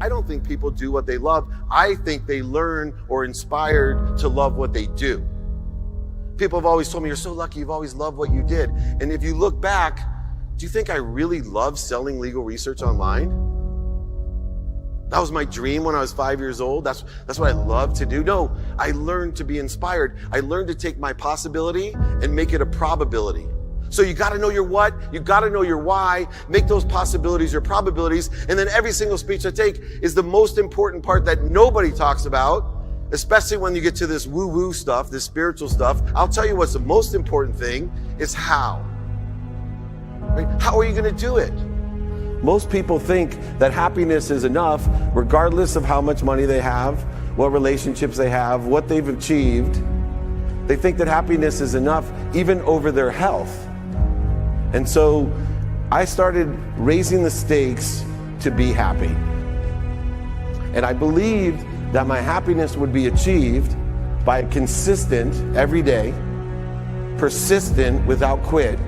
I don't think people do what they love. I think they learn or inspired to love what they do. People have always told me, you're so lucky, you've always loved what you did. And if you look back, do you think I really love selling legal research online? That was my dream when I was 5 years old. That's what I love to do. No, I learned to be inspired. I learned to take my possibility and make it a probability. So you got to know your what, you got to know your why, make those possibilities your probabilities, and then every single speech I take is the most important part that nobody talks about, especially when you get to this woo-woo stuff, this spiritual stuff. I'll tell you what's the most important thing is how. Right? How are you going to do it? Most people think that happiness is enough, regardless of how much money they have, what relationships they have, what they've achieved. They think that happiness is enough, even over their health. And so I started raising the stakes to be happy. And I believed that my happiness would be achieved by a consistent, everyday, persistent, without quit,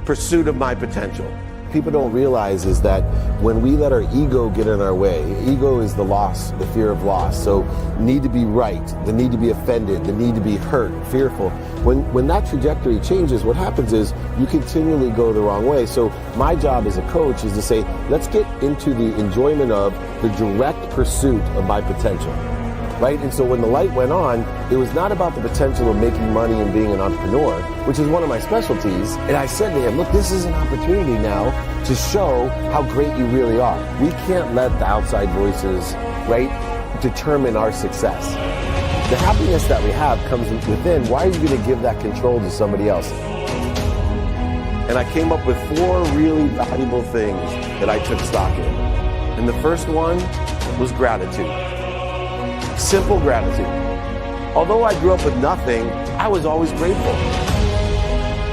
pursuit of my potential. People don't realize is that when we let our ego get in our way, ego is the loss, the fear of loss. So need to be right, the need to be offended, the need to be hurt, fearful. When that trajectory changes, what happens is you continually go the wrong way. So my job as a coach is to say, let's get into the enjoyment of the direct pursuit of my potential. Right? And so when the light went on, it was not about the potential of making money and being an entrepreneur, which is one of my specialties. And I said to him, look, this is an opportunity now to show how great you really are. We can't let the outside voices, right, determine our success. The happiness that we have comes within. Why are you going to give that control to somebody else? And I came up with 4 really valuable things that I took stock in. And the first one was gratitude. Simple gratitude. Although I grew up with nothing, I was always grateful.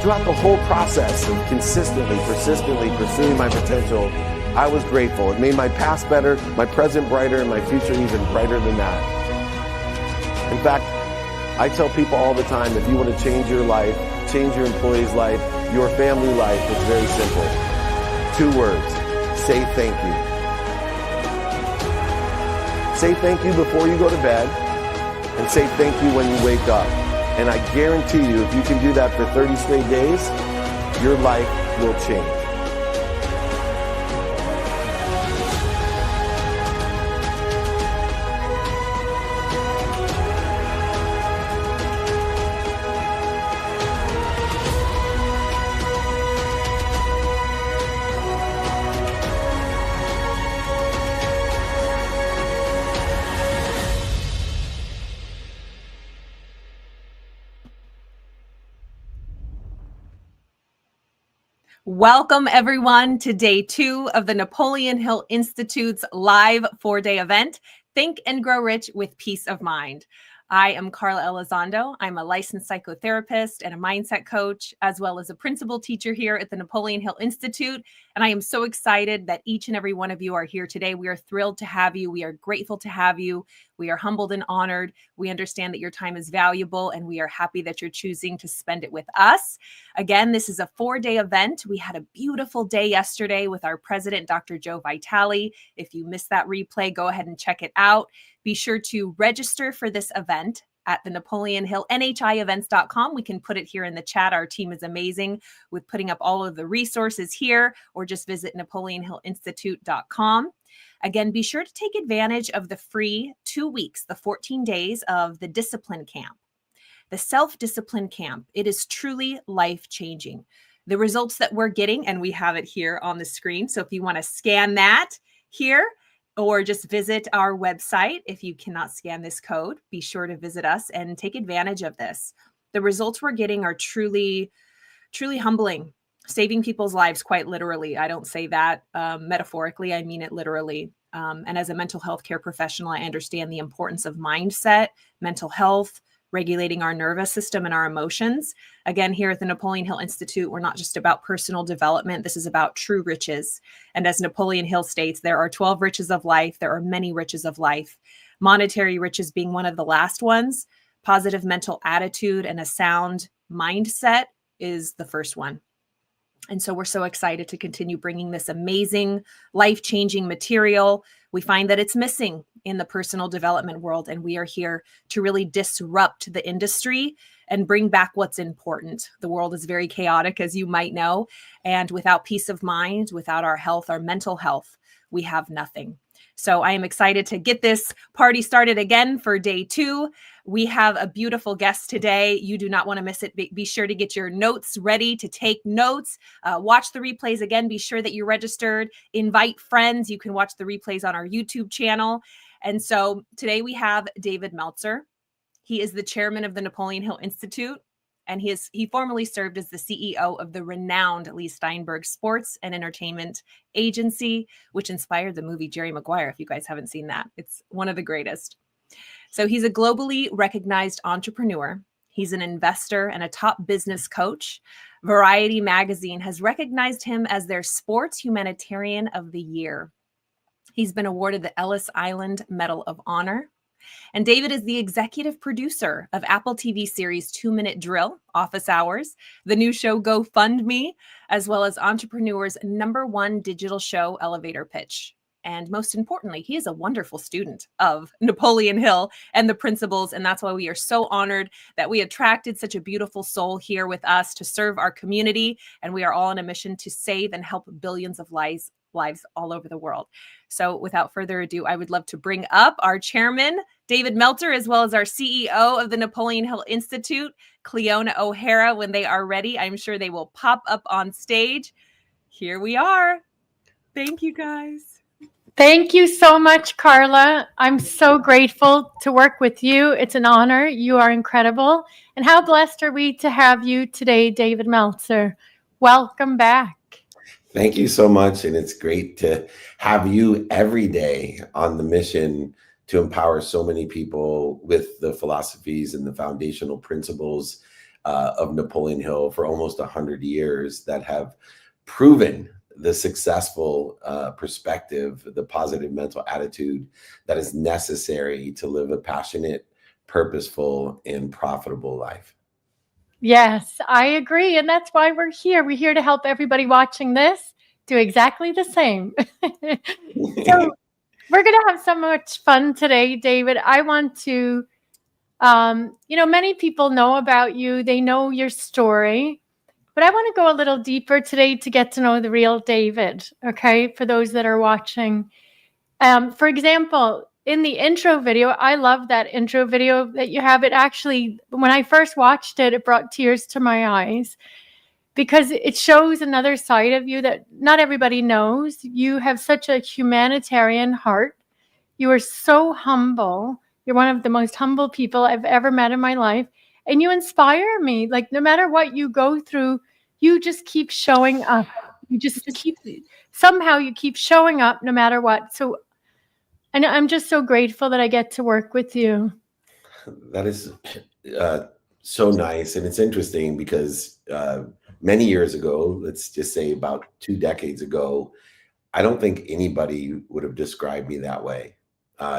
Throughout the whole process of consistently, persistently pursuing my potential, I was grateful. It made my past better, my present brighter, and my future even brighter than that. In fact, I tell people all the time, if you want to change your life, change your employee's life, your family life, it's very simple. 2 words. Say thank you. Say thank you before you go to bed, and say thank you when you wake up. And I guarantee you, if you can do that for 30 straight days, your life will change. Welcome, everyone, to day 2 of the Napoleon Hill Institute's live 4-day event, Think and Grow Rich with Peace of Mind. I am Carla Elizondo. I'm a licensed psychotherapist and a mindset coach, as well as a principal teacher here at the Napoleon Hill Institute. And I am so excited that each and every one of you are here today. We are thrilled to have you. We are grateful to have you. We are humbled and honored. We understand that your time is valuable, and we are happy that you're choosing to spend it with us. Again, this is a 4-day event. We had a beautiful day yesterday with our president, Dr. Joe Vitale. If you missed that replay, go ahead and check it out. Be sure to register for this event at the Napoleon Hill, NHIevents.com. We can put it here in the chat. Our team is amazing with putting up all of the resources here, or just visit NapoleonHillInstitute.com. Again, be sure to take advantage of the free 2 weeks, the 14 days of the Discipline Camp. The Self-Discipline Camp, it is truly life-changing. The results that we're getting, and we have it here on the screen. So if you want to scan that here, or just visit our website. If you cannot scan this code, be sure to visit us and take advantage of this. The results we're getting are truly, truly humbling, saving people's lives quite literally. I don't say that metaphorically, I mean it literally. And as a mental health care professional, I understand the importance of mindset, mental health, regulating our nervous system and our emotions. Again, here at the Napoleon Hill Institute, we're not just about personal development. This is about true riches. And as Napoleon Hill states, there are 12 riches of life. There are many riches of life. Monetary riches being one of the last ones. Positive mental attitude and a sound mindset is the first one. And so we're so excited to continue bringing this amazing, life-changing material We find that it's missing in the personal development world, and we are here to really disrupt the industry and bring back what's important. The world is very chaotic, as you might know, and without peace of mind, without our health, our mental health, we have nothing. So I am excited to get this party started again for day 2. We have a beautiful guest today. You do not want to miss it. Be sure to get your notes ready to take notes. Watch the replays again. Be sure that you're registered. Invite friends. You can watch the replays on our YouTube channel. And so today we have David Meltzer. He is the chairman of the Napoleon Hill Institute, and he formerly served as the CEO of the renowned Lee Steinberg Sports and Entertainment Agency, which inspired the movie Jerry Maguire. If you guys haven't seen that, it's one of the greatest. So he's a globally recognized entrepreneur. He's an investor and a top business coach. Variety magazine has recognized him as their Sports Humanitarian of the Year. He's been awarded the Ellis Island Medal of Honor. And David is the executive producer of Apple TV series 2 Minute Drill, Office Hours, the new show GoFundMe, as well as Entrepreneur's #1 digital show, Elevator Pitch. And most importantly, he is a wonderful student of Napoleon Hill and the principles. And that's why we are so honored that we attracted such a beautiful soul here with us to serve our community. And we are all on a mission to save and help billions of lives all over the world. So without further ado, I would love to bring up our chairman, David Meltzer, as well as our CEO of the Napoleon Hill Institute, Cleona O'Hara. When they are ready, I'm sure they will pop up on stage. Here we are. Thank you, guys. Thank you so much, Carla. I'm so grateful to work with you. It's an honor. You are incredible. And how blessed are we to have you today, David Meltzer. Welcome back. Thank you so much. And it's great to have you every day on the mission to empower so many people with the philosophies and the foundational principles of Napoleon Hill for almost 100 years that have proven the successful perspective, the positive mental attitude that is necessary to live a passionate, purposeful, and profitable life. Yes, I agree. And that's why we're here. We're here to help everybody watching this do exactly the same. So we're going to have so much fun today, David. I want to, many people know about you. They know your story. But I want to go a little deeper today to get to know the real David, okay, for those that are watching. For example, in the intro video, I love that intro video that you have. It actually, when I first watched it, it brought tears to my eyes because it shows another side of you that not everybody knows. You have such a humanitarian heart. You are so humble. You're one of the most humble people I've ever met in my life. And you inspire me. Like, no matter what you go through, you just keep showing up. You just somehow you keep showing up no matter what. So, and I'm just so grateful that I get to work with you. That is so nice. And it's interesting because many years ago, let's just say about 2 decades ago, I don't think anybody would have described me that way,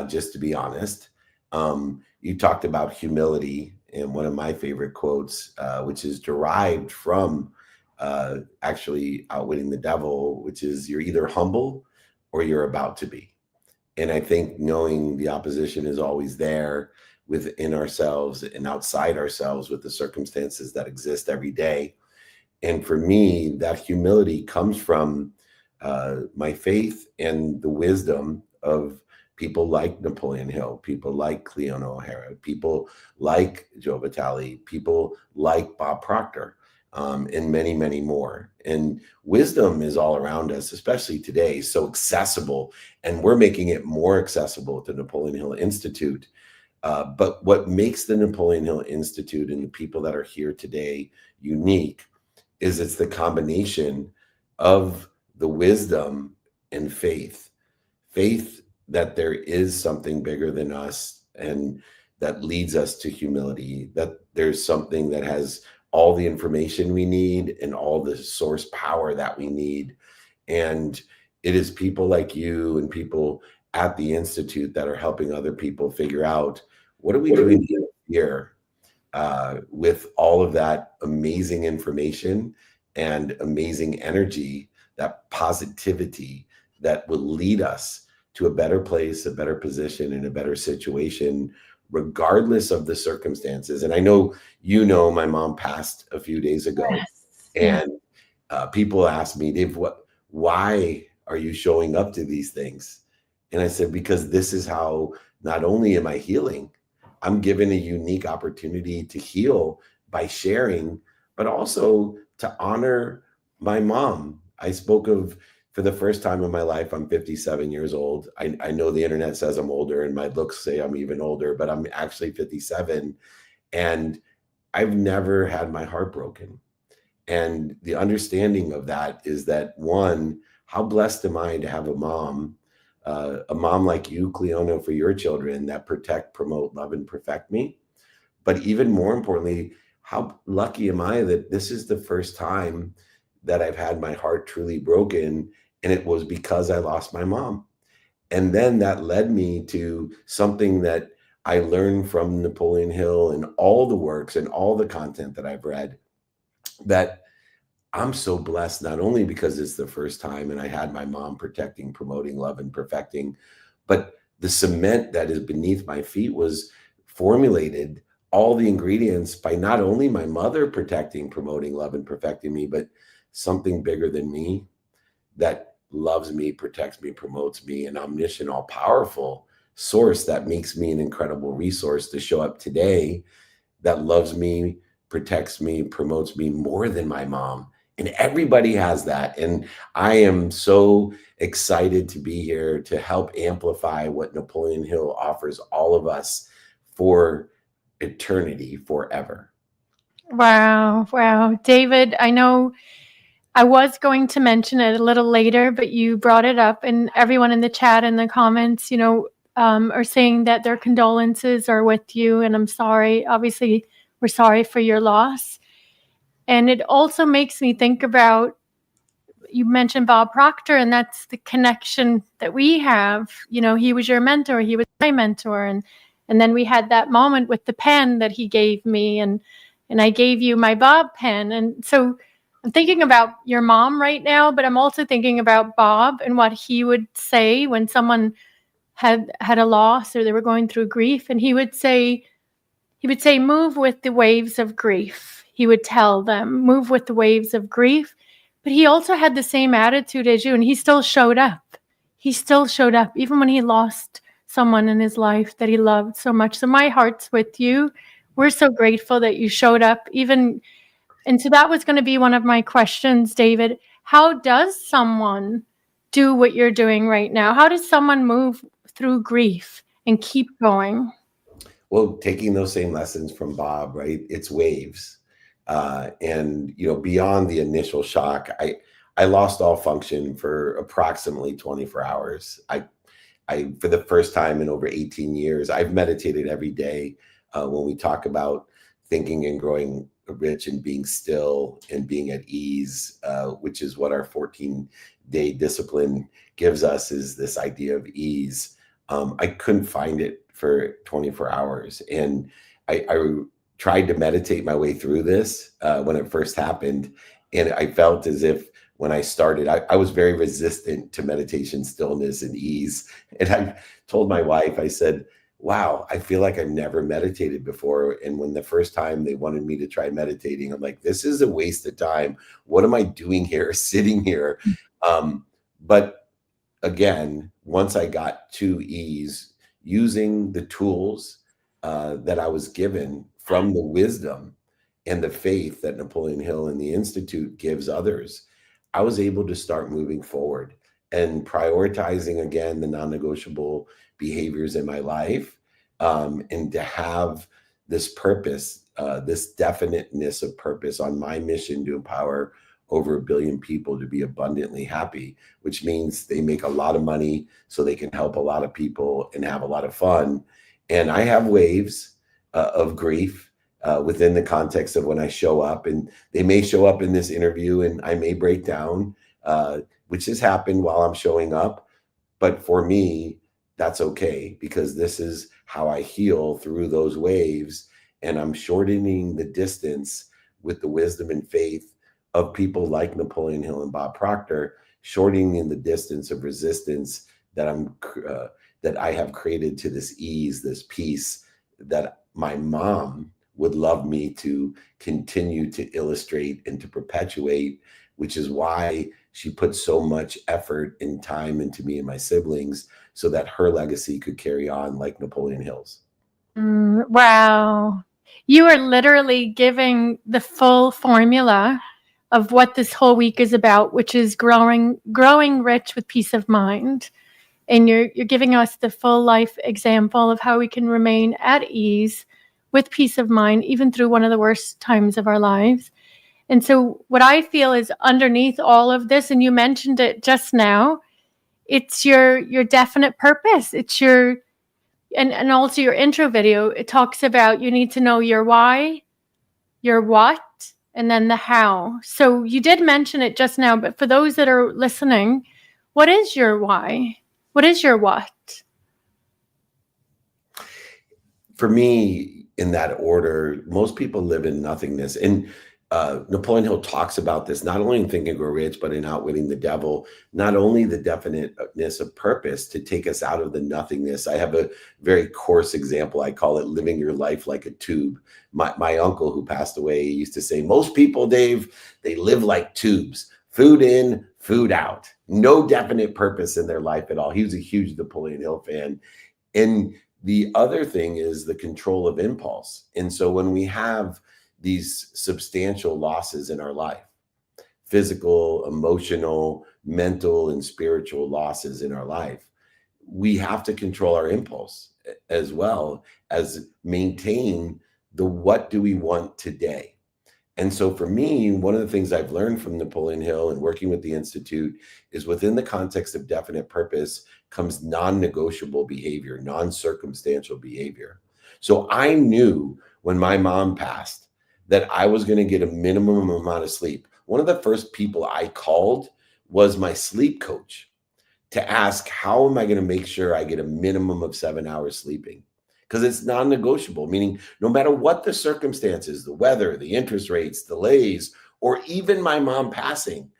just to be honest. You talked about humility, and one of my favorite quotes, which is derived from actually Outwitting the Devil, which is, you're either humble or you're about to be. And I think knowing the opposition is always there within ourselves and outside ourselves with the circumstances that exist every day. And for me, that humility comes from my faith and the wisdom of people like Napoleon Hill, people like Cleona O'Hara, people like Joe Vitale, people like Bob Proctor, and many, many more. And wisdom is all around us, especially today, so accessible. And we're making it more accessible at the Napoleon Hill Institute. But what makes the Napoleon Hill Institute and the people that are here today unique is it's the combination of the wisdom and faith. Faith that there is something bigger than us and that leads us to humility, that there's something that has all the information we need and all the source power that we need. And it is people like you and people at the Institute that are helping other people figure out, what are we doing here with all of that amazing information and amazing energy, that positivity that will lead us to a better place, a better position, and a better situation, regardless of the circumstances. And I know, my mom passed a few days ago, Yes. Yeah. and people ask me, Dave, why are you showing up to these things? And I said, because this is how not only am I healing, I'm given a unique opportunity to heal by sharing, but also to honor my mom. I spoke of, for the first time in my life, I'm 57 years old. I know the internet says I'm older and my looks say I'm even older, but I'm actually 57. And I've never had my heart broken. And the understanding of that is that, one, how blessed am I to have a mom like you, Cleona, for your children that protect, promote, love, and perfect me. But even more importantly, how lucky am I that this is the first time that I've had my heart truly broken, and it was because I lost my mom. And then that led me to something that I learned from Napoleon Hill and all the works and all the content that I've read, that I'm so blessed, not only because it's the first time and I had my mom protecting, promoting, love, and perfecting, but the cement that is beneath my feet was formulated, all the ingredients, by not only my mother protecting, promoting, love, and perfecting me, but something bigger than me that loves me, protects me, promotes me, an omniscient, all powerful source that makes me an incredible resource to show up today, that loves me, protects me, promotes me more than my mom. And everybody has that. And I am so excited to be here to help amplify what Napoleon Hill offers all of us for eternity, forever. Wow. Wow. David, I know I was going to mention it a little later, but you brought it up, and everyone in the chat and the comments, are saying that their condolences are with you. And I'm sorry. Obviously, we're sorry for your loss. And it also makes me think about, you mentioned Bob Proctor, and that's the connection that we have. He was your mentor, he was my mentor, and then we had that moment with the pen that he gave me, and I gave you my Bob pen. And so I'm thinking about your mom right now, but I'm also thinking about Bob and what he would say when someone had a loss or they were going through grief, and he would say, move with the waves of grief. He would tell them, move with the waves of grief. But he also had the same attitude as you, and he still showed up. He still showed up, even when he lost someone in his life that he loved so much. So my heart's with you. We're so grateful that you showed up. And so that was going to be one of my questions, David. How does someone do what you're doing right now? How does someone move through grief and keep going? Well, taking those same lessons from Bob, right? It's waves. And beyond the initial shock, I lost all function for approximately 24 hours. I for the first time in over 18 years, I've meditated every day. When we talk about thinking and growing rich and being still and being at ease, which is what our 14-day discipline gives us, is this idea of ease. I couldn't find it for 24 hours. And I tried to meditate my way through this when it first happened. And I felt as if when I started, I was very resistant to meditation, stillness, and ease. And I told my wife, I said, wow, I feel like I've never meditated before. And when the first time they wanted me to try meditating, I'm like, this is a waste of time. What am I doing here, sitting here? But again, once I got to ease, using the tools that I was given from the wisdom and the faith that Napoleon Hill and the Institute gives others, I was able to start moving forward and prioritizing again the non-negotiable behaviors in my life, and to have this purpose, this definiteness of purpose on my mission to empower over 1 billion people to be abundantly happy, which means they make a lot of money so they can help a lot of people and have a lot of fun. And I have waves of grief within the context of when I show up, and they may show up in this interview and I may break down, which has happened while I'm showing up. But for me, that's okay, because this is how I heal through those waves. And I'm shortening the distance with the wisdom and faith of people like Napoleon Hill and Bob Proctor, shortening the distance of resistance that I have created to this ease, this peace that my mom would love me to continue to illustrate and to perpetuate, which is why she put so much effort and time into me and my siblings so that her legacy could carry on like Napoleon Hill's. Wow. You are literally giving the full formula of what this whole week is about, which is growing rich with peace of mind. And you're giving us the full life example of how we can remain at ease with peace of mind, even through one of the worst times of our lives. And so what I feel is underneath all of this, and you mentioned it just now, it's your definite purpose. It's your, and also your intro video, it talks about you need to know your why, your what, and then the how. So you did mention it just now, but for those that are listening, what is your why? What is your what? For me, in that order, most people live in nothingness. And Napoleon Hill talks about this, not only in Think and Grow Rich, but in Outwitting the Devil, not only the definiteness of purpose to take us out of the nothingness. I have a very coarse example. I call it living your life like a tube. My uncle who passed away used to say, most people, Dave, they live like tubes, food in, food out, no definite purpose in their life at all. He was a huge Napoleon Hill fan. And the other thing is the control of impulse. And so when we have these substantial losses in our life, physical, emotional, mental, and spiritual losses in our life, we have to control our impulse as well as maintain the what do we want today. And so for me, one of the things I've learned from Napoleon Hill and working with the Institute is within the context of definite purpose comes non-negotiable behavior, non-circumstantial behavior. So I knew when my mom passed that I was going to get a minimum amount of sleep. One of the first people I called was my sleep coach to ask, how am I going to make sure I get a minimum of 7 hours sleeping? Because it's non-negotiable, meaning no matter what the circumstances, the weather, the interest rates, delays, or even my mom passing,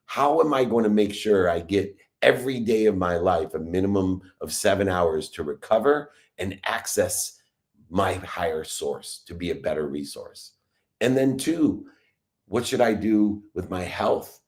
how am I going to make sure I get every day of my life a minimum of 7 hours to recover and access my higher source to be a better resource? And then two, what should I do with my health?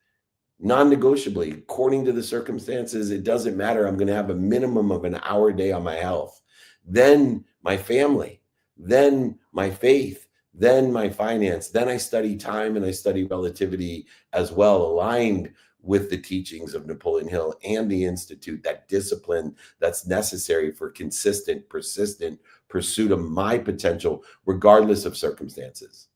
Non-negotiably, according to the circumstances, it doesn't matter. I'm going to have a minimum of an hour a day on my health. Then my family, then my faith, then my finance. Then I study time and I study relativity as well, aligned with the teachings of Napoleon Hill and the Institute, that discipline that's necessary for consistent, persistent pursuit of my potential, regardless of circumstances.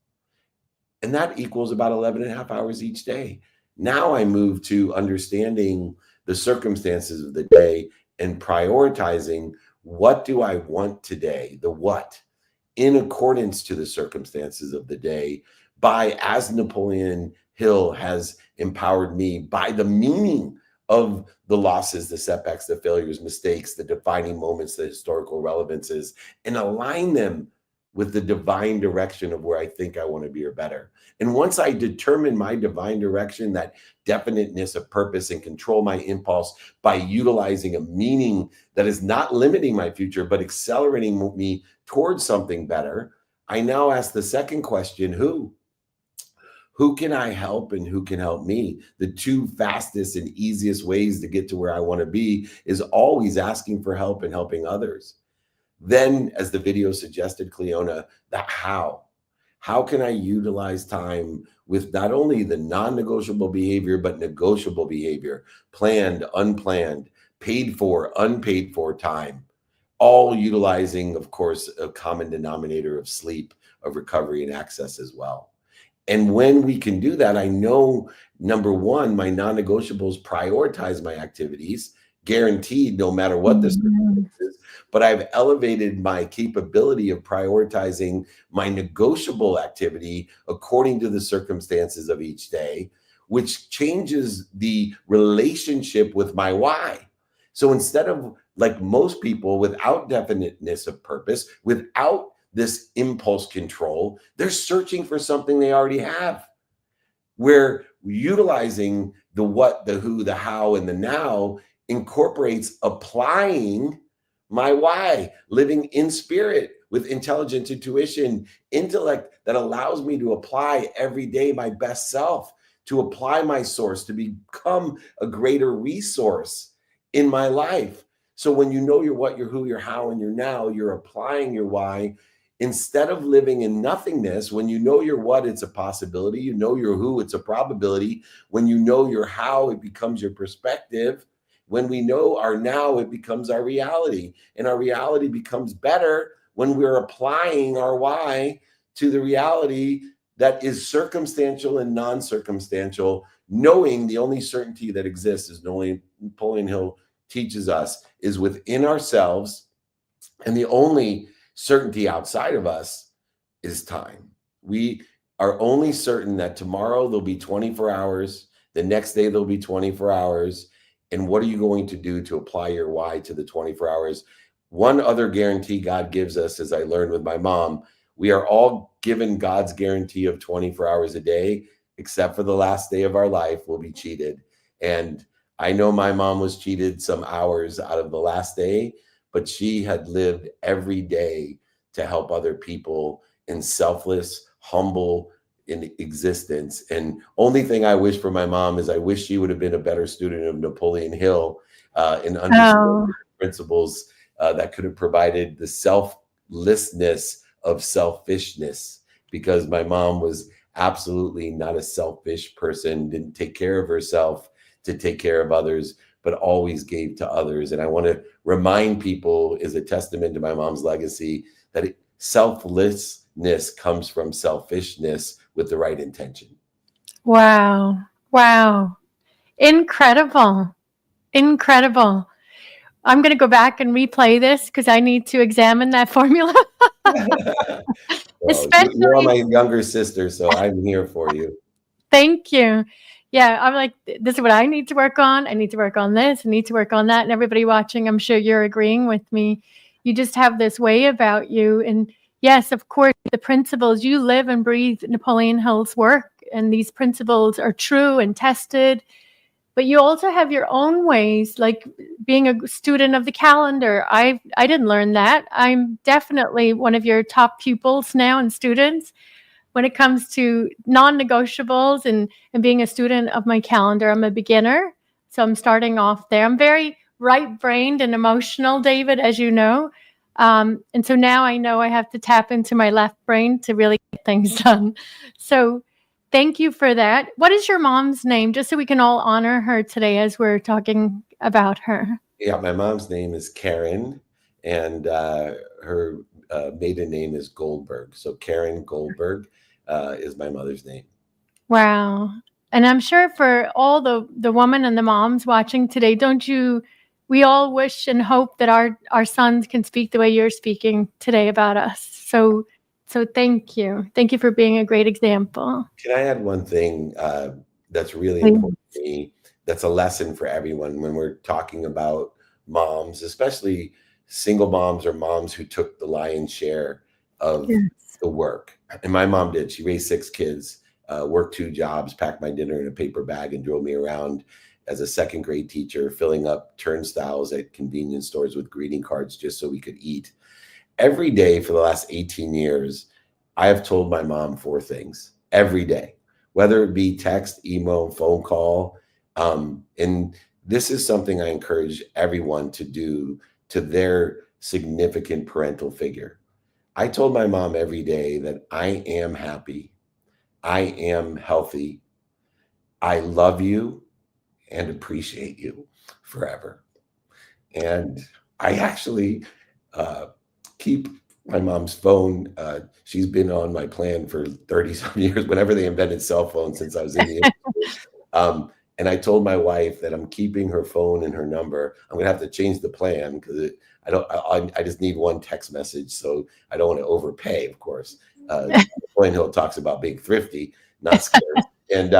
And that equals about 11 and a half hours each day. Now I move to understanding the circumstances of the day and prioritizing what do I want today, the what, in accordance to the circumstances of the day by, as Napoleon Hill has empowered me, by the meaning of the losses, the setbacks, the failures, mistakes, the defining moments, the historical relevances, and align them with the divine direction of where I think I want to be or better. And once I determine my divine direction, that definiteness of purpose, and control my impulse by utilizing a meaning that is not limiting my future, but accelerating me towards something better, I now ask the second question, who? Who can I help and who can help me? The two fastest and easiest ways to get to where I want to be is always asking for help and helping others. Then, as the video suggested, Cleona, the how. How can I utilize time with not only the non-negotiable behavior, but negotiable behavior, planned, unplanned, paid for, unpaid for time, all utilizing, of course, a common denominator of sleep, of recovery and access as well. And when we can do that, I know, number one, my non-negotiables prioritize my activities, guaranteed no matter what the circumstances, but I've elevated my capability of prioritizing my negotiable activity according to the circumstances of each day, which changes the relationship with my why. So instead of, like most people, without definiteness of purpose, without this impulse control, they're searching for something they already have. We're utilizing the what, the who, the how, and the now incorporates applying my why, living in spirit with intelligence, intuition, intellect that allows me to apply every day my best self, to apply my source, to become a greater resource in my life. So when you know your what, your who, your how, and your now, you're applying your why. Instead of living in nothingness, when you know your what, it's a possibility. You know your who, it's a probability. When you know your how, it becomes your perspective. When we know our now, it becomes our reality. And our reality becomes better when we're applying our why to the reality that is circumstantial and non-circumstantial, knowing the only certainty that exists, as Napoleon Hill teaches us, is within ourselves. And the only certainty outside of us is time. We are only certain that tomorrow there'll be 24 hours, the next day there'll be 24 hours. And what are you going to do to apply your why to the 24 hours? One other guarantee God gives us, as I learned with my mom, we are all given God's guarantee of 24 hours a day, except for the last day of our life, we'll be cheated. And I know my mom was cheated some hours out of the last day, but she had lived every day to help other people in selfless, humble in existence. And only thing I wish for my mom is I wish she would have been a better student of Napoleon Hill and understood principles that could have provided the selflessness of selfishness, because my mom was absolutely not a selfish person, didn't take care of herself to take care of others, but always gave to others. And I want to remind people, as a testament to my mom's legacy, that selflessness comes from selfishness with the right intention. Wow. Wow. Incredible. Incredible. I'm going to go back and replay this because I need to examine that formula. Well, you're my younger sister, so I'm here for you. Thank you. Yeah, I'm like, this is what I need to work on. I need to work on this. I need to work on that. And everybody watching, I'm sure you're agreeing with me. You just have this way about you. And yes, of course, the principles, you live and breathe Napoleon Hill's work. And these principles are true and tested. But you also have your own ways, like being a student of the calendar. I didn't learn that. I'm definitely one of your top pupils now and students when it comes to non-negotiables and being a student of my calendar. I'm a beginner, so I'm starting off there. I'm very right-brained and emotional, David, as you know. And so now I know I have to tap into my left brain to really get things done. So thank you for that. What is your mom's name, just so we can all honor her today as we're talking about her? Yeah, my mom's name is Karen, and her maiden name is Goldberg. So Karen Goldberg is my mother's name. Wow. And I'm sure for all the women and the moms watching today, we all wish and hope that our sons can speak the way you're speaking today about us. So thank you. Thank you for being a great example. Can I add one thing that's really important to me? That's a lesson for everyone when we're talking about moms, especially single moms or moms who took the lion's share of the work. And my mom did. She raised 6 kids, worked 2 jobs, packed my dinner in a paper bag, and drove me around as a second grade teacher, filling up turnstiles at convenience stores with greeting cards just so we could eat. Every day for the last 18 years, I have told my mom 4 things every day, whether it be text, email, phone call. And this is something I encourage everyone to do to their significant parental figure. I told my mom every day that I am happy, I am healthy, I love you and appreciate you forever. And I actually keep my mom's phone. She's been on my plan for 30-some years, whenever they invented cell phones, since I was in the industry. And I told my wife that I'm keeping her phone and her number. I'm gonna have to change the plan because I just need 1 text message, so I don't want to overpay, of course. Napoleon Hill talks about being thrifty, not scared. And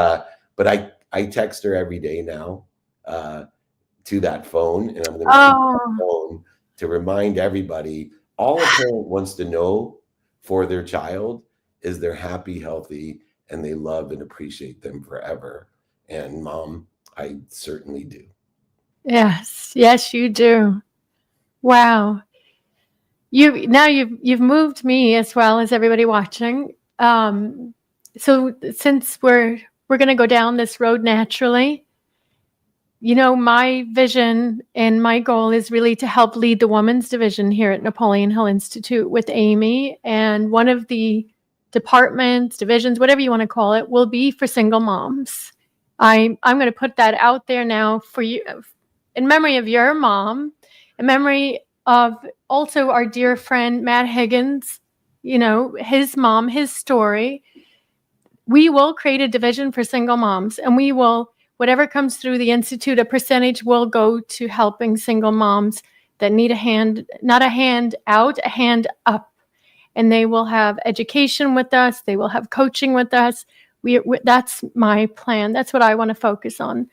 but I text her every day now to that phone, and I'm going to keep that phone to remind everybody. All a parent wants to know for their child is they're happy, healthy, and they love and appreciate them forever. And Mom, I certainly do. Yes, yes, you do. Wow. You've moved me as well as everybody watching. So since we're going to go down this road naturally, my vision and my goal is really to help lead the women's division here at Napoleon Hill Institute with Amy. And one of the departments, divisions, whatever you want to call it, will be for single moms. I'm going to put that out there now for you, in memory of your mom, in memory of also our dear friend Matt Higgins, his mom, his story. We will create a division for single moms, and we will, whatever comes through the Institute, a percentage will go to helping single moms that need a hand, not a hand out, a hand up. And they will have education with us. They will have coaching with us. That's my plan. That's what I want to focus on.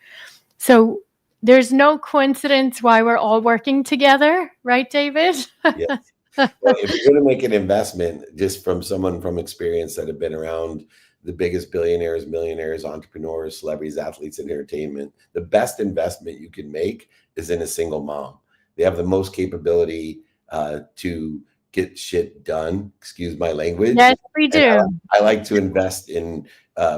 So there's no coincidence why we're all working together, right, David? Yes. Well, if you're going to make an investment, just from someone from experience that have been around the biggest billionaires, millionaires, entrepreneurs, celebrities, athletes, and entertainment, the best investment you can make is in a single mom. They have the most capability to get shit done. Excuse my language. Yes, we do. I like to invest in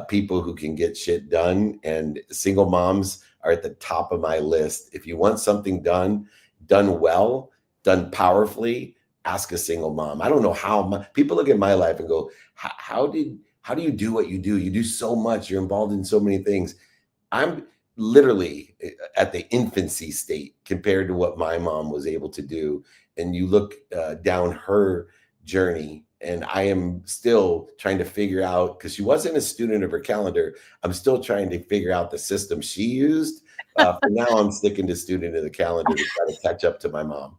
people who can get shit done, and single moms are at the top of my list. If you want something done well, done powerfully, ask a single mom. I don't know how people look at my life and go, how do you do what you do? You do so much. You're involved in so many things. I'm literally at the infancy state compared to what my mom was able to do. And you look down her journey, and I am still trying to figure out, because she wasn't a student of her calendar. I'm still trying to figure out the system she used. For now, I'm sticking to student of the calendar to try to catch up to my mom.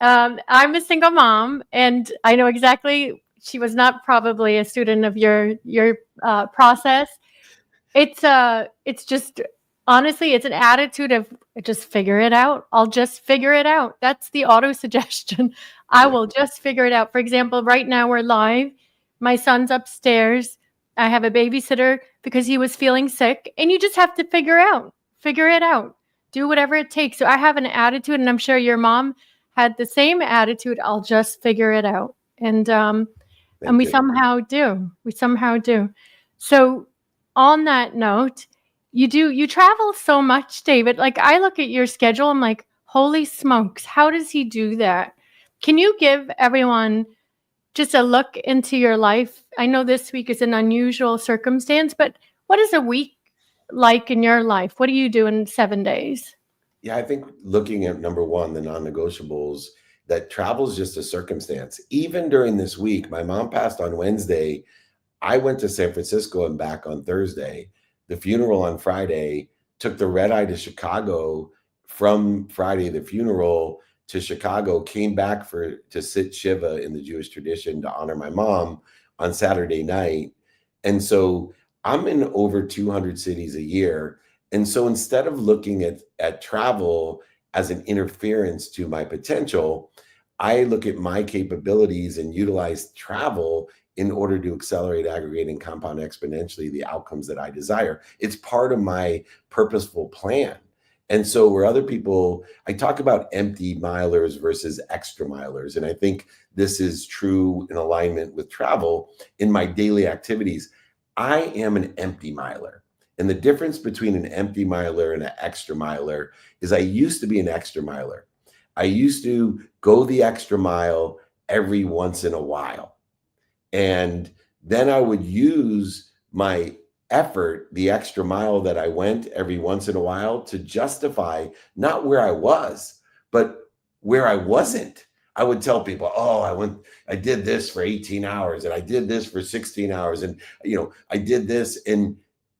I'm a single mom, and I know exactly. She was not probably a student of your process. It's just, honestly, it's an attitude of just figure it out. I'll just figure it out. That's the auto suggestion. I will just figure it out. For example, right now we're live. My son's upstairs. I have a babysitter because he was feeling sick, and you just have to figure it out. Do whatever it takes. So I have an attitude, and I'm sure your mom had the same attitude. I'll just figure it out. And we somehow do. So on that note, you travel so much, David. Like, I look at your schedule, I'm like, holy smokes, how does he do that? Can you give everyone just a look into your life? I know this week is an unusual circumstance, but what is a week like in your life? What do you do in 7 days? Yeah, I think looking at number one, the non-negotiables, that travel is just a circumstance. Even during this week, my mom passed on Wednesday. I went to San Francisco and back on Thursday. The funeral on Friday, took the red eye to Chicago. From Friday, the funeral, to Chicago, came back to sit Shiva in the Jewish tradition to honor my mom on Saturday night. And so I'm in over 200 cities a year. And so instead of looking at travel as an interference to my potential, I look at my capabilities and utilize travel in order to accelerate, aggregate, and compound exponentially the outcomes that I desire. It's part of my purposeful plan. And so where other people, I talk about empty milers versus extra milers. And I think this is true in alignment with travel in my daily activities. I am an empty miler. And the difference between an empty miler and an extra miler is I used to be an extra miler. I used to go the extra mile every once in a while. And then I would use my effort, the extra mile that I went every once in a while, to justify not where I was, but where I wasn't. I would tell people, oh, I did this for 18 hours and I did this for 16 hours. And, I did this, and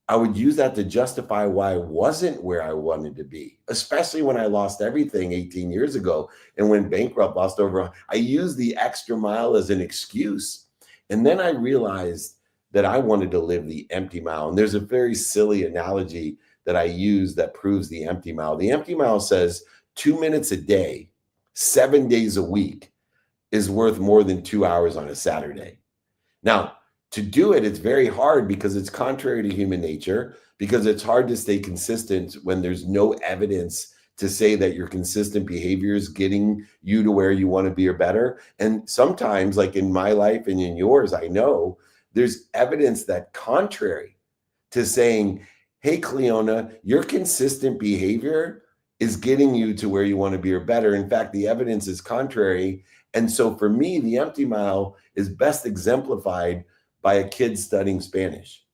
I would use that to justify why I wasn't where I wanted to be, especially when I lost everything 18 years ago and went bankrupt, I used the extra mile as an excuse. And then I realized that I wanted to live the empty mile. And there's a very silly analogy that I use that proves the empty mile. The empty mile says 2 minutes a day, 7 days a week is worth more than 2 hours on a Saturday. Now, to do it, it's very hard because it's contrary to human nature, because it's hard to stay consistent when there's no evidence to say that your consistent behavior is getting you to where you want to be or better. And sometimes, like in my life and in yours, I know there's evidence that contrary to saying, hey, Cleona, your consistent behavior is getting you to where you want to be or better. In fact, the evidence is contrary. And so for me, the empty mile is best exemplified by a kid studying Spanish.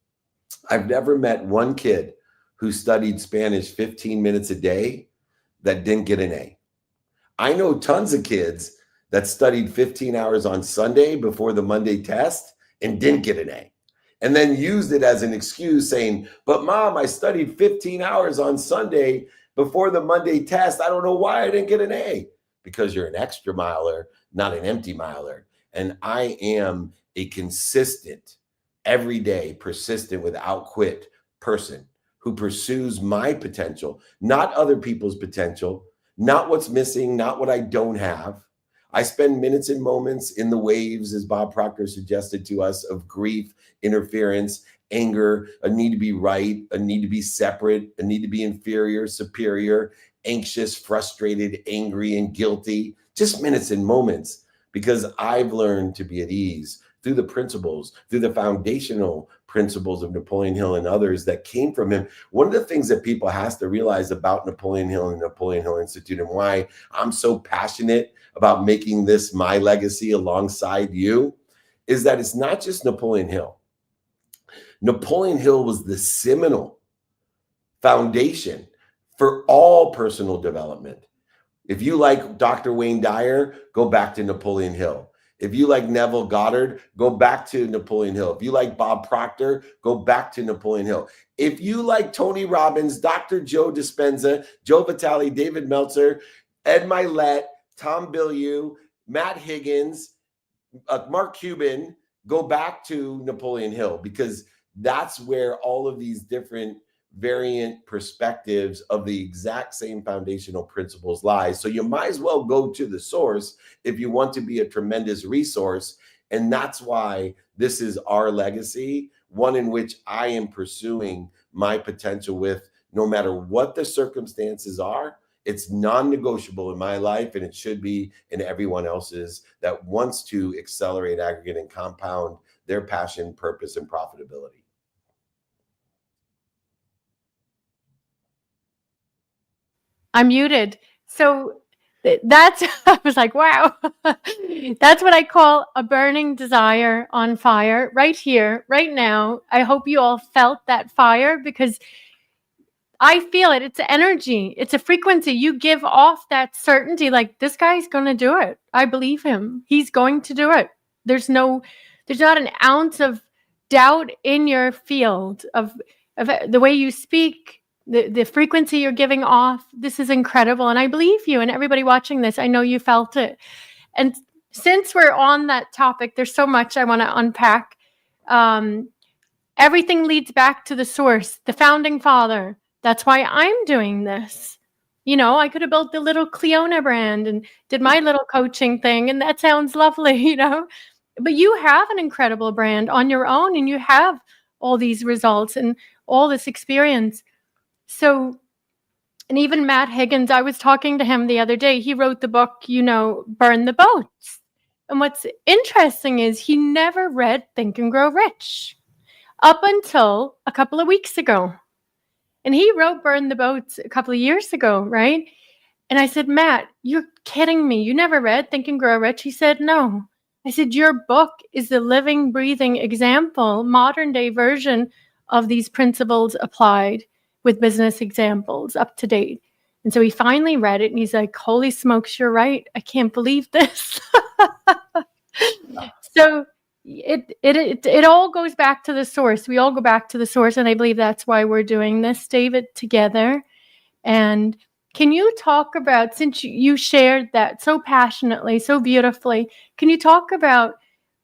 I've never met one kid who studied Spanish 15 minutes a day that didn't get an A. I know tons of kids that studied 15 hours on Sunday before the Monday test and didn't get an A, and then used it as an excuse saying, but mom, I studied 15 hours on Sunday before the Monday test. I don't know why I didn't get an A. Because you're an extra miler, not an empty miler. And I am a consistent, everyday, persistent, without quit person who pursues my potential, not other people's potential, not what's missing, not what I don't have. I spend minutes and moments in the waves, as Bob Proctor suggested to us, of grief, interference, anger, a need to be right, a need to be separate, a need to be inferior, superior, anxious, frustrated, angry, and guilty. Just minutes and moments, because I've learned to be at ease through the principles, through the foundational principles of Napoleon Hill and others that came from him. One of the things that people has to realize about Napoleon Hill and the Napoleon Hill Institute, and why I'm so passionate about making this my legacy alongside you, is that it's not just Napoleon Hill. Napoleon Hill was the seminal foundation for all personal development. If you like Dr. Wayne Dyer, go back to Napoleon Hill. If you like Neville Goddard, go back to Napoleon Hill. If you like Bob Proctor, go back to Napoleon Hill. If you like Tony Robbins, Dr. Joe Dispenza, Joe Vitale, David Meltzer, Ed Milet, Tom Bilyeu, Matt Higgins, Mark Cuban, go back to Napoleon Hill, because that's where all of these different variant perspectives of the exact same foundational principles lie. So you might as well go to the source if you want to be a tremendous resource. And that's why this is our legacy, one in which I am pursuing my potential with, no matter what the circumstances are. It's non-negotiable in my life, and it should be in everyone else's that wants to accelerate, aggregate, and compound their passion, purpose, and profitability. I'm muted. So that's, I was like, wow, that's what I call a burning desire on fire right here, right now. I hope you all felt that fire, because I feel it. It's energy. It's a frequency. You give off that certainty, like, this guy's going to do it. I believe him. He's going to do it. There's not an ounce of doubt in your field of the way you speak, the frequency you're giving off. This is incredible. And I believe you, and everybody watching this, I know you felt it. And since we're on that topic, there's so much I want to unpack. Everything leads back to the source, the founding father. That's why I'm doing this. You know, I could have built the little Cleona brand and did my little coaching thing, and that sounds lovely, you know. But you have an incredible brand on your own, and you have all these results and all this experience. So, and even Matt Higgins, I was talking to him the other day. He wrote the book, you know, Burn the Boats. And what's interesting is he never read Think and Grow Rich up until a couple of weeks ago. And he wrote Burn the Boats a couple of years ago, right? And I said, Matt, you're kidding me. You never read Think and Grow Rich? He said, no. I said, your book is the living, breathing example, modern day version of these principles applied with business examples up to date. And so he finally read it, and he's like, holy smokes, you're right. I can't believe this. So it all goes back to the source. We all go back to the source, and I believe that's why we're doing this, David, together. And can you talk about, since you shared that so passionately, so beautifully, can you talk about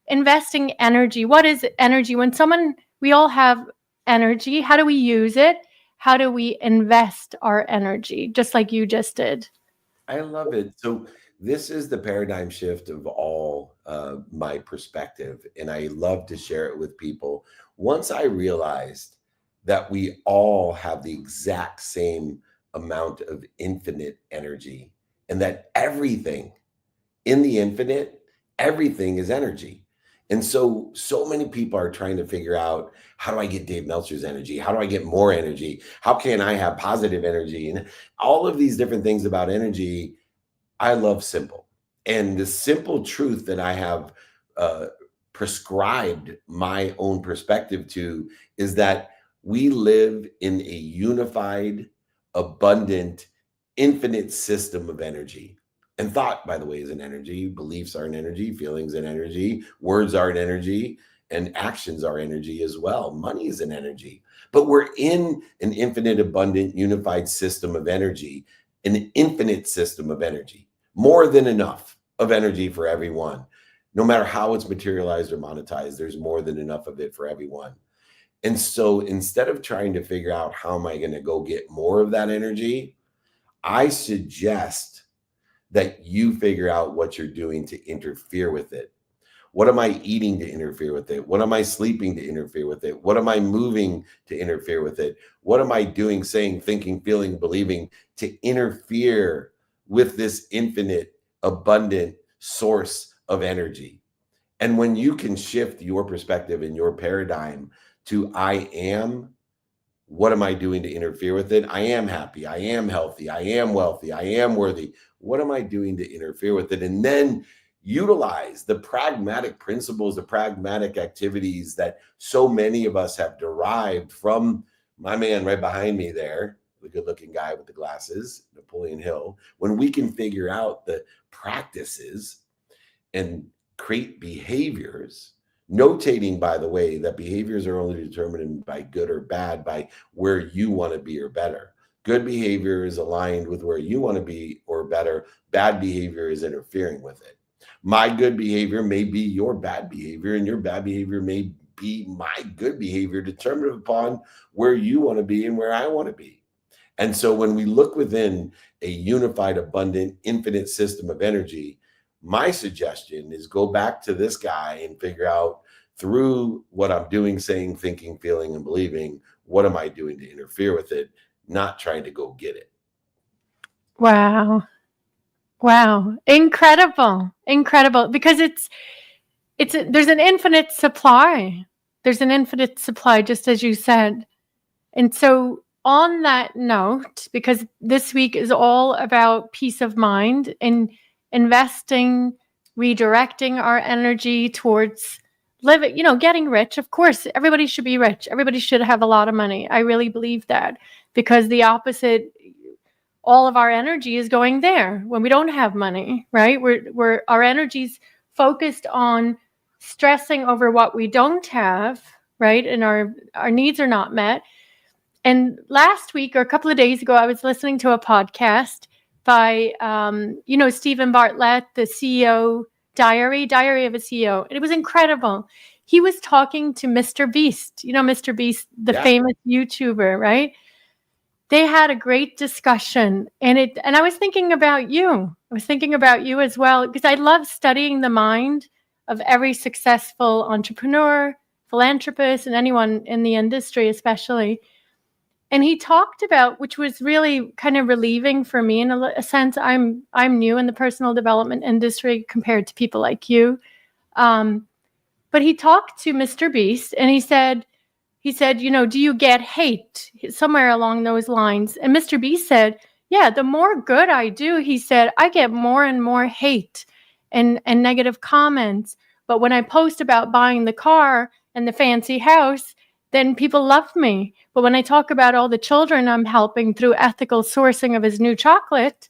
investing energy? What is energy? We all have energy. How do we use it? How do we invest our energy? Just like you just did. I love it. So this is the paradigm shift of all my perspective, and I love to share it with people. Once I realized that we all have the exact same amount of infinite energy, and that everything in the infinite, everything is energy. And so many people are trying to figure out, how do I get Dave Meltzer's energy? How do I get more energy? How can I have positive energy? And all of these different things about energy. I love simple. And the simple truth that I have uh, prescribed my own perspective to is that we live in a unified, abundant, infinite system of energy. And thought, by the way, is an energy. Beliefs are an energy. Feelings an energy. Words are an energy. And actions are energy as well. Money is an energy. But we're in an infinite, abundant, unified system of energy, an infinite system of energy, more than enough of energy for everyone. No matter how it's materialized or monetized, there's more than enough of it for everyone. And so instead of trying to figure out how am I going to go get more of that energy, I suggest that you figure out what you're doing to interfere with it. What am I eating to interfere with it? What am I sleeping to interfere with it? What am I moving to interfere with it? What am I doing, saying, thinking, feeling, believing to interfere with this infinite, abundant source of energy? And when you can shift your perspective and your paradigm to I am, what am I doing to interfere with it? I am happy. I am healthy. I am wealthy. I am worthy. What am I doing to interfere with it? And then utilize the pragmatic principles, the pragmatic activities that so many of us have derived from my man right behind me there, the good looking guy with the glasses, Napoleon Hill. When we can figure out the practices and create behaviors, notating, by the way, that behaviors are only determined by good or bad by where you want to be or better. Good behavior is aligned with where you want to be or better. Bad behavior is interfering with it. My good behavior may be your bad behavior, and your bad behavior may be my good behavior, determined upon where you want to be and where I want to be. And so when we look within a unified, abundant, infinite system of energy, my suggestion is go back to this guy and figure out, through what I'm doing, saying, thinking, feeling, and believing, what am I doing to interfere with it, not trying to go get it. Wow. Wow. Incredible. Incredible. Because there's an infinite supply. There's an infinite supply, just as you said. And so on that note, because this week is all about peace of mind and investing, redirecting our energy towards living, getting rich. Of course, everybody should be rich. Everybody should have a lot of money. I really believe that, because the opposite, all of our energy is going there when we don't have money, right? We're our energy's focused on stressing over what we don't have, right? And our needs are not met. And last week, or a couple of days ago, I was listening to a podcast by, Stephen Bartlett, the CEO, Diary of a CEO. And it was incredible. He was talking to Mr. Beast, Mr. Beast, the famous YouTuber, right? They had a great discussion, and I was thinking about you. I was thinking about you as well, because I love studying the mind of every successful entrepreneur, philanthropist, and anyone in the industry, especially. And he talked about, which was really kind of relieving for me in a sense. I'm new in the personal development industry compared to people like you. But he talked to Mr. Beast, and he said, do you get hate? Somewhere along those lines. And Mr. Beast said, yeah, the more good I do, he said, I get more and more hate and negative comments. But when I post about buying the car and the fancy house, then people love me. But when I talk about all the children I'm helping through ethical sourcing of his new chocolate,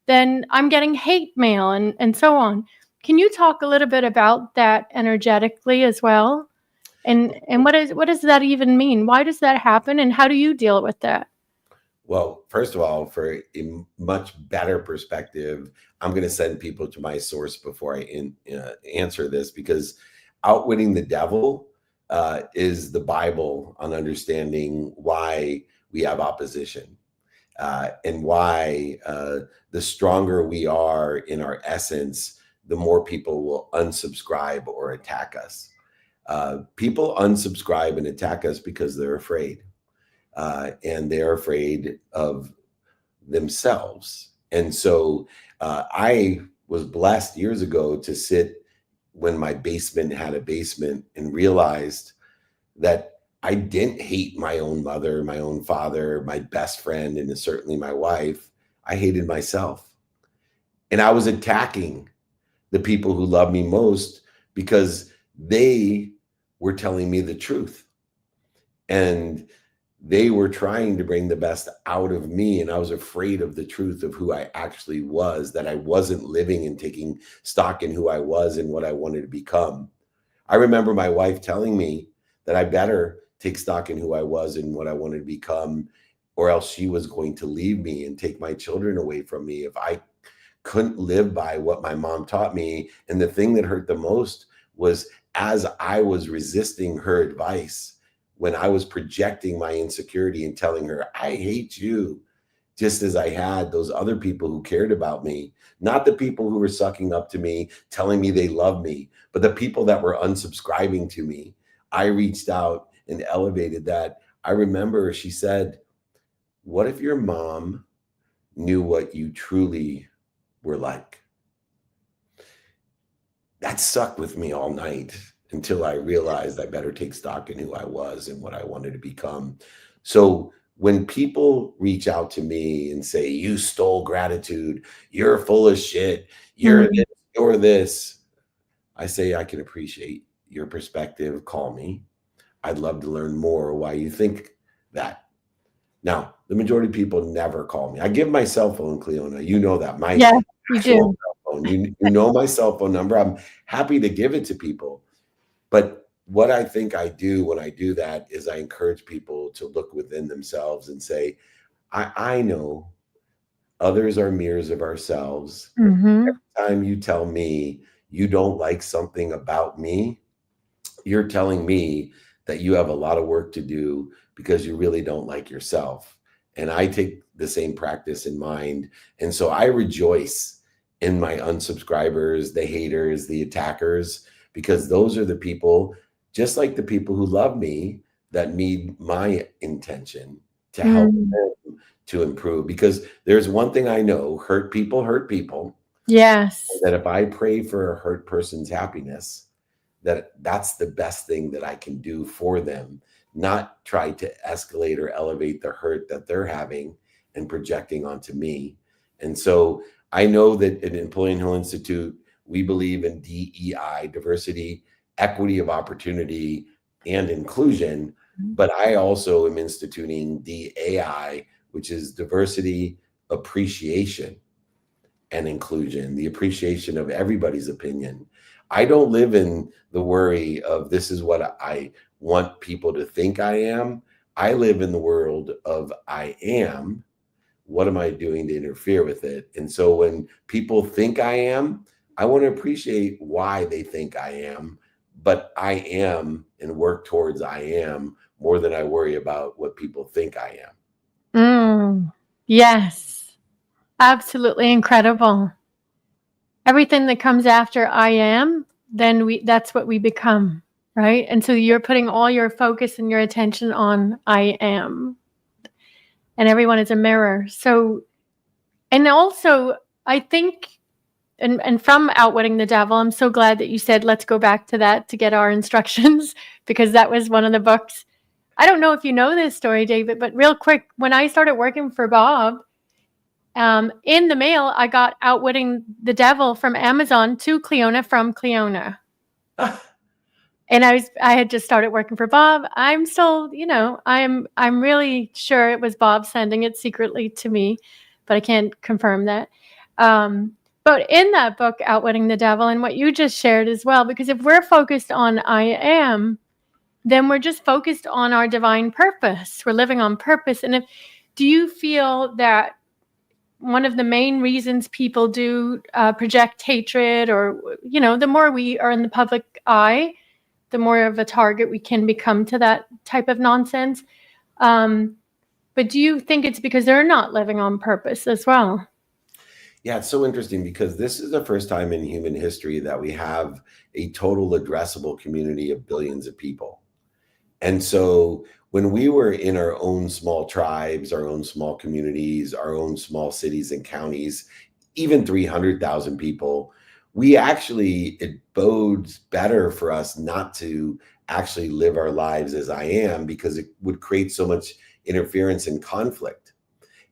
then I'm getting hate mail and so on. Can you talk a little bit about that energetically as well? And what does that even mean? Why does that happen? And how do you deal with that? Well, first of all, for a much better perspective, I'm going to send people to my source before I answer this, because Outwitting the Devil is the Bible on understanding why we have opposition and why the stronger we are in our essence, the more people will unsubscribe or attack us. People unsubscribe and attack us because they're afraid. And they're afraid of themselves. And so I was blessed years ago to sit when my basement had a basement and realized that I didn't hate my own mother, my own father, my best friend, and certainly my wife. I hated myself. And I was attacking the people who love me most because they were telling me the truth. And they were trying to bring the best out of me. And I was afraid of the truth of who I actually was, that I wasn't living and taking stock in who I was and what I wanted to become. I remember my wife telling me that I better take stock in who I was and what I wanted to become, or else she was going to leave me and take my children away from me if I couldn't live by what my mom taught me. And the thing that hurt the most was as I was resisting her advice, when I was projecting my insecurity and telling her, I hate you, just as I had those other people who cared about me, not the people who were sucking up to me, telling me they love me, but the people that were unsubscribing to me. I reached out and elevated that. I remember she said, what if your mom knew what you truly were like? That sucked with me all night until I realized I better take stock in who I was and what I wanted to become. So when people reach out to me and say, you stole gratitude, you're full of shit, you're this, you're this, I say, I can appreciate your perspective. Call me. I'd love to learn more why you think that. Now, the majority of people never call me. I give my cell phone, Cleona. You know that. My Yeah, you actual do. cell phone. You know my cell phone number. I'm happy to give it to people. But what I think I do when I do that is I encourage people to look within themselves and say, I know others are mirrors of ourselves. Mm-hmm. Every time you tell me you don't like something about me, you're telling me that you have a lot of work to do because you really don't like yourself. And I take the same practice in mind. And so I rejoice in my unsubscribers, the haters, the attackers, because those are the people, just like the people who love me, that need my intention to help them to improve. Because there's one thing I know, hurt people hurt people. Yes. That if I pray for a hurt person's happiness, that's the best thing that I can do for them, not try to escalate or elevate the hurt that they're having and projecting onto me. And so I know that at Napoleon Hill Institute, we believe in DEI, diversity, equity of opportunity, and inclusion. But I also am instituting DAI, which is diversity, appreciation, and inclusion, the appreciation of everybody's opinion. I don't live in the worry of this is what I want people to think I am. I live in the world of I am. What am I doing to interfere with it? And so when people think I am, I want to appreciate why they think I am, but I am and work towards I am more than I worry about what people think I am. Yes, absolutely incredible. Everything that comes after I am, then that's what we become, right? And so you're putting all your focus and your attention on I am. And everyone is a mirror. So, and also I think, and from Outwitting the Devil, I'm so glad that you said, let's go back to that to get our instructions, because that was one of the books. I don't know if you know this story, David, but real quick, when I started working for Bob, in the mail, I got Outwitting the Devil from Amazon to Cleona from Cleona. And I had just started working for Bob. I'm still, I'm really sure it was Bob sending it secretly to me, but I can't confirm that. But in that book, Outwitting the Devil, and what you just shared as well, because if we're focused on I am, then we're just focused on our divine purpose. We're living on purpose. And do you feel that one of the main reasons people do project hatred, or, the more we are in the public eye, the more of a target we can become to that type of nonsense. But do you think it's because they're not living on purpose as well? Yeah, it's so interesting because this is the first time in human history that we have a total addressable community of billions of people. And so when we were in our own small tribes, our own small communities, our own small cities and counties, even 300,000 people, it bodes better for us not to actually live our lives as I am, because it would create so much interference and conflict.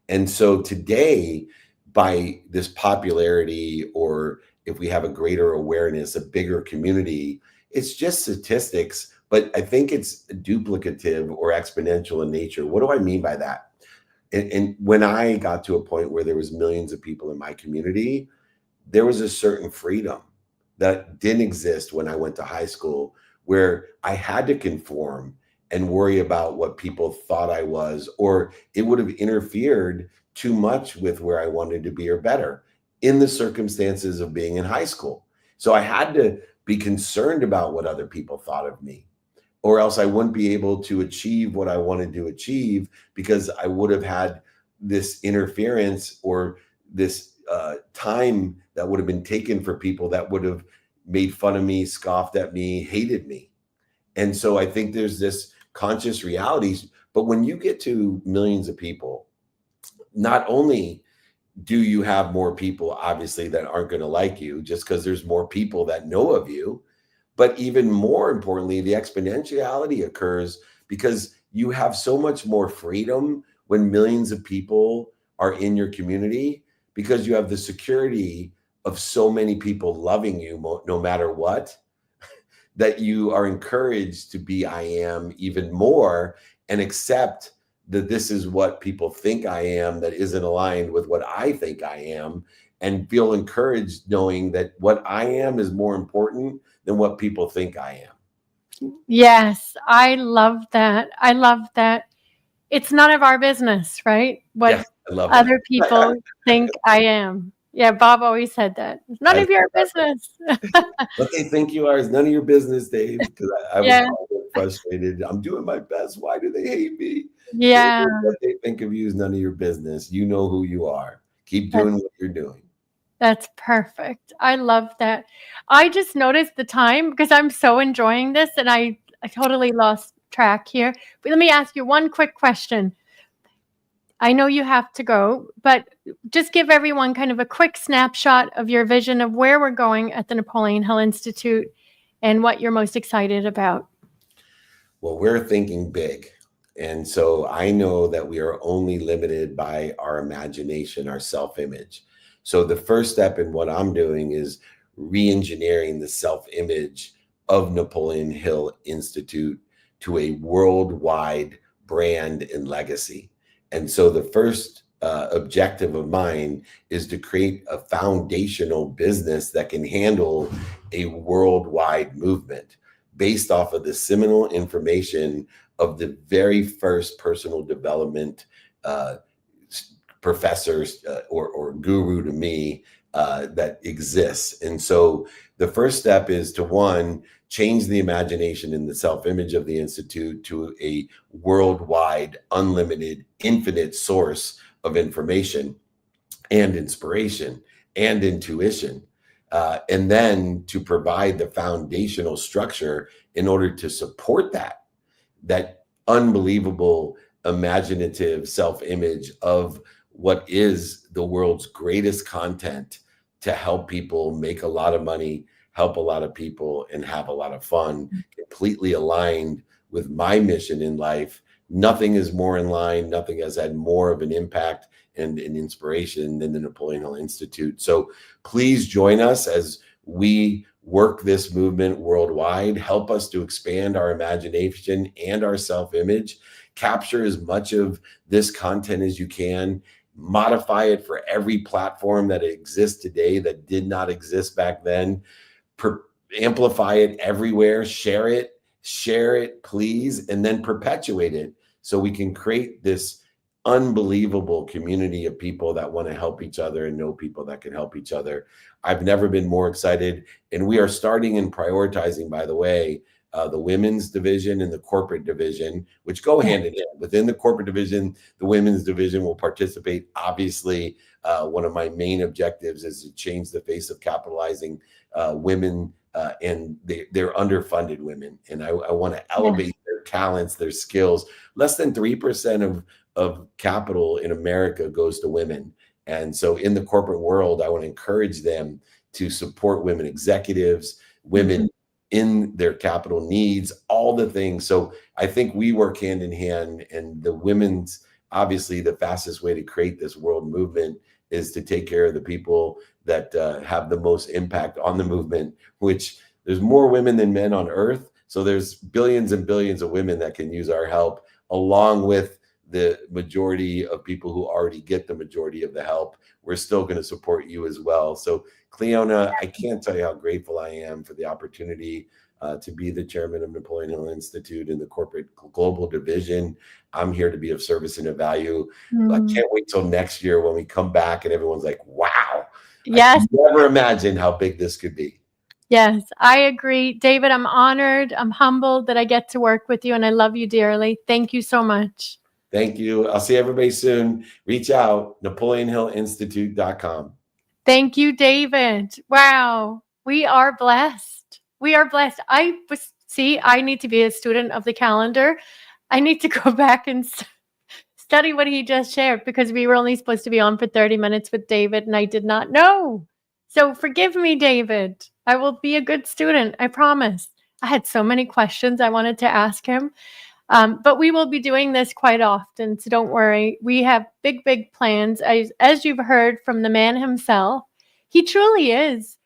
And so today, by this popularity, or if we have a greater awareness, a bigger community, it's just statistics, but I think it's duplicative or exponential in nature. What do I mean by that? And when I got to a point where there was millions of people in my community, there was a certain freedom that didn't exist when I went to high school, where I had to conform and worry about what people thought I was, or it would have interfered too much with where I wanted to be or better in the circumstances of being in high school. So I had to be concerned about what other people thought of me, or else I wouldn't be able to achieve what I wanted to achieve, because I would have had this interference or this time that would have been taken for people that would have made fun of me, scoffed at me, hated me. And so I think there's this conscious realities. But when you get to millions of people, not only do you have more people, obviously, that aren't going to like you just because there's more people that know of you, but even more importantly, the exponentiality occurs because you have so much more freedom when millions of people are in your community, because you have the security of so many people loving you no matter what, that you are encouraged to be I am even more, and accept that this is what people think I am that isn't aligned with what I think I am, and feel encouraged knowing that what I am is more important than what people think I am. Yes, I love that. I love that. It's none of our business, right? What Yes, I love other that. people think I am. Yeah, Bob always said that. It's none of your business. What they think you are is none of your business, Dave. Because I was Yeah. frustrated. I'm doing my best. Why do they hate me? Yeah. What they think of you is none of your business. You know who you are. Keep doing what you're doing. That's perfect. I love that. I just noticed the time because I'm so enjoying this, and I totally lost track here. But let me ask you one quick question. I know you have to go, but just give everyone kind of a quick snapshot of your vision of where we're going at the Napoleon Hill Institute and what you're most excited about. Well, we're thinking big. And so I know that we are only limited by our imagination, our self-image. So the first step in what I'm doing is re-engineering the self-image of Napoleon Hill Institute to a worldwide brand and legacy. And so the first objective of mine is to create a foundational business that can handle a worldwide movement based off of the seminal information of the very first personal development professors or guru to me that exists. And so the first step is to, one, change the imagination and the self-image of the Institute to a worldwide, unlimited, infinite source of information and inspiration and intuition. And then to provide the foundational structure in order to support that unbelievable, imaginative self-image of what is the world's greatest content to help people make a lot of money, help a lot of people, and have a lot of fun, completely aligned with my mission in life. Nothing is more in line. Nothing has had more of an impact and an inspiration than the Napoleon Hill Institute. So please join us as we work this movement worldwide. Help us to expand our imagination and our self-image. Capture as much of this content as you can. Modify it for every platform that exists today that did not exist back then. Amplify it everywhere. Share it, please, and then perpetuate it so we can create this unbelievable community of people that want to help each other and know people that can help each other. I've never been more excited. And we are starting and prioritizing, by the way, the women's division and the corporate division, which go hand in hand. Within the corporate division, the women's division will participate. Obviously, one of my main objectives is to change the face of capitalizing women and they're underfunded women. And I want to elevate their talents, their skills. Less than 3% of capital in America goes to women. And so in the corporate world, I want to encourage them to support women executives, women in their capital needs, all the things. So I think we work hand in hand, and the women's, obviously the fastest way to create this world movement is to take care of the people that have the most impact on the movement, which there's more women than men on earth. So there's billions and billions of women that can use our help, along with the majority of people who already get the majority of the help. We're still going to support you as well. So Cleona, I can't tell you how grateful I am for the opportunity to be the chairman of Napoleon Hill Institute in the corporate global division. I'm here to be of service and of value. I can't wait till next year when we come back and everyone's like, wow, Yes. I never imagined how big this could be. Yes, I agree. David, I'm honored. I'm humbled that I get to work with you, and I love you dearly. Thank you so much. Thank you. I'll see everybody soon. Reach out, NapoleonHillInstitute.com. Thank you, David. Wow. We are blessed. We are blessed. I need to be a student of the calendar. I need to go back and study what he just shared, because we were only supposed to be on for 30 minutes with David, and I did not know. So forgive me, David. I will be a good student. I promise. I had so many questions I wanted to ask him. But we will be doing this quite often, so don't worry. We have big, big plans. As you've heard from the man himself, he truly is.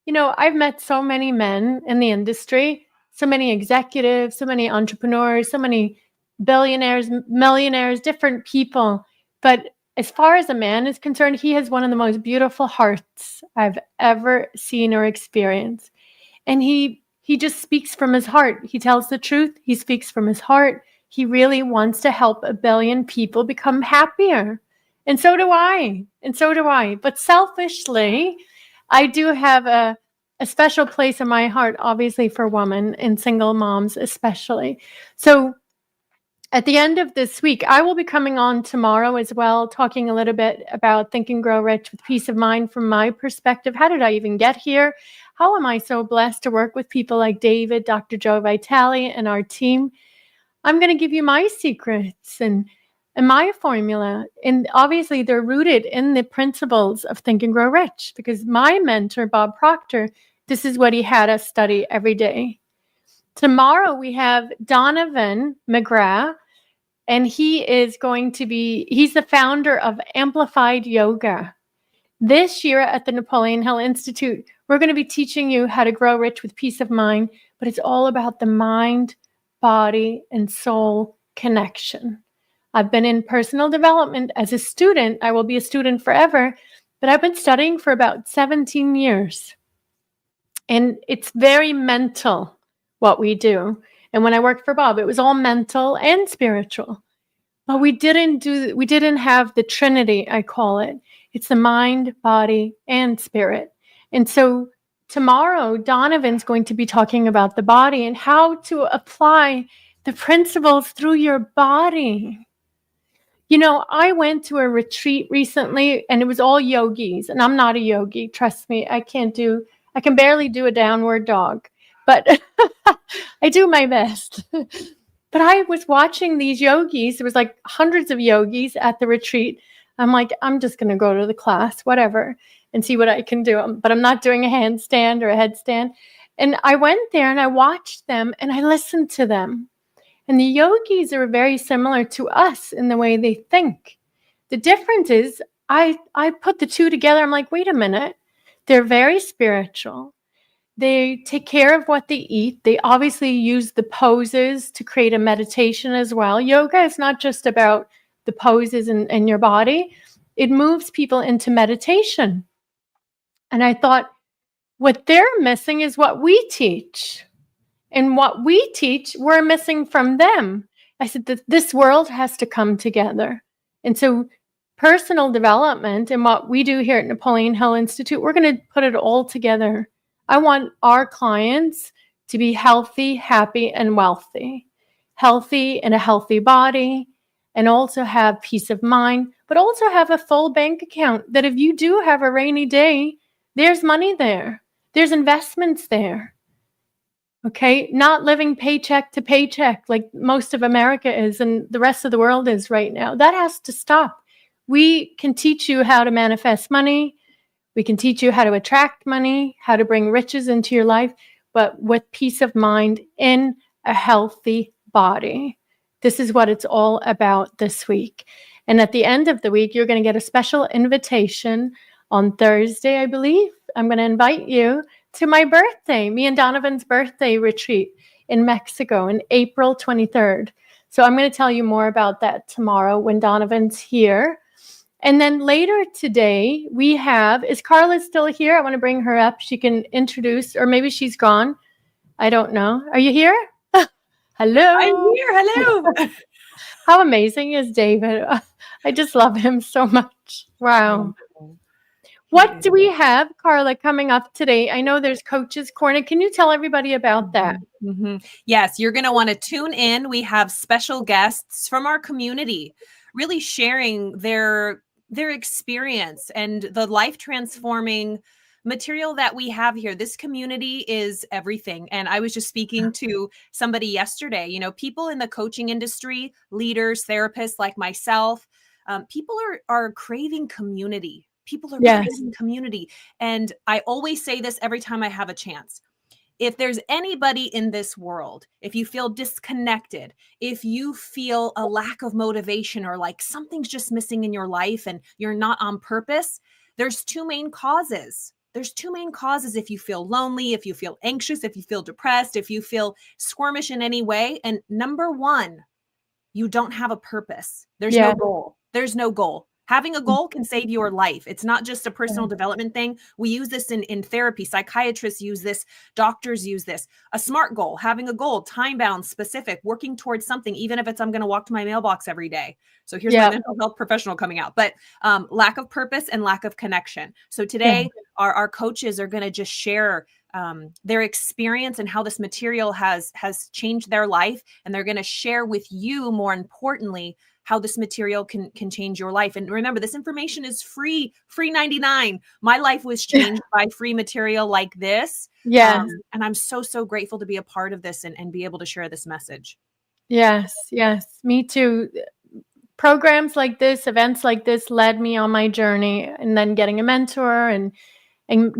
You know, I've met so many men in the industry, so many executives, so many entrepreneurs, so many billionaires, millionaires, different people. But as far as a man is concerned, he has one of the most beautiful hearts I've ever seen or experienced. And he just speaks from his heart. He tells the truth. He speaks from his heart. He really wants to help 1 billion people become happier. And so do I. And so do I. But selfishly, I do have a special place in my heart, obviously, for women and single moms especially. So at the end of this week, I will be coming on tomorrow as well, talking a little bit about Think and Grow Rich with Peace of Mind from my perspective. How did I even get here? How am I so blessed to work with people like David, Dr. Joe Vitale, and our team? I'm going to give you my secrets and my formula. And obviously, they're rooted in the principles of Think and Grow Rich, because my mentor, Bob Proctor, this is what he had us study every day. Tomorrow, we have Donovan McGrath, and he's the founder of Amplified Yoga. This year at the Napoleon Hill Institute, we're going to be teaching you how to grow rich with peace of mind, but it's all about the mind, body, and soul connection. I've been in personal development as a student. I will be a student forever, but I've been studying for about 17 years. And it's very mental, what we do. And when I worked for Bob, it was all mental and spiritual. But we didn't have the Trinity, I call it. It's the mind, body, and spirit. And so tomorrow, Donovan's going to be talking about the body and how to apply the principles through your body. You know, I went to a retreat recently, and it was all yogis, and I'm not a yogi. Trust me, I can barely do a downward dog, but I do my best. But I was watching these yogis. There was like hundreds of yogis at the retreat. I'm like, I'm just going to go to the class, whatever, and see what I can do. But I'm not doing a handstand or a headstand. And I went there and I watched them and I listened to them. And the yogis are very similar to us in the way they think. The difference is I put the two together. I'm like, wait a minute. They're very spiritual. They take care of what they eat. They obviously use the poses to create a meditation as well. Yoga is not just about the poses in your body. It moves people into meditation. And I thought, what they're missing is what we teach. And what we teach, we're missing from them. I said that this world has to come together. And so personal development and what we do here at Napoleon Hill Institute, we're going to put it all together. I want our clients to be healthy, happy, and wealthy. Healthy in a healthy body, and also have peace of mind, but also have a full bank account that if you do have a rainy day, there's money there. There's investments there. Okay, not living paycheck to paycheck like most of America is and the rest of the world is right now. That has to stop. We can teach you how to manifest money. We can teach you how to attract money, how to bring riches into your life, but with peace of mind in a healthy body. This is what it's all about this week. And at the end of the week, you're going to get a special invitation on Thursday, I believe. I'm going to invite you to my birthday, me and Donovan's birthday retreat in Mexico in April 23rd. So I'm going to tell you more about that tomorrow when Donovan's here. And then later today, we have, is Carla still here? I want to bring her up. She can introduce, or maybe she's gone. I don't know. Are you here? Hello. I'm here. Hello. How amazing is David? I just love him so much. Wow. What do we have, Carla, coming up today? I know there's Coach's Corner. Can you tell everybody about that? Mm-hmm. Yes, you're going to want to tune in. We have special guests from our community really sharing their experience and the life transforming material that we have here. This community is everything. And I was just speaking to somebody yesterday, you know, people in the coaching industry, leaders, therapists like myself, people are craving community. People are craving community. And I always say this every time I have a chance. If there's anybody in this world, if you feel disconnected, if you feel a lack of motivation or like something's just missing in your life and you're not on purpose, there's two main causes. There's two main causes if you feel lonely, if you feel anxious, if you feel depressed, if you feel squirmish in any way. And number one, you don't have a purpose. There's no goal. There's no goal. Having a goal can save your life. It's not just a personal development thing. We use this in therapy. Psychiatrists use this. Doctors use this. A SMART goal, having a goal, time-bound, specific, working towards something, even if it's I'm going to walk to my mailbox every day. So here's my mental health professional coming out. But lack of purpose and lack of connection. So today, our coaches are going to just share their experience and how this material has changed their life. And they're going to share with you, more importantly, how this material can change your life. And remember, this information is free 99. My life was changed by free material like this. And I'm so grateful to be a part of this and be able to share this message. Yes, me too. Programs like this, events like this led me on my journey, and then getting a mentor and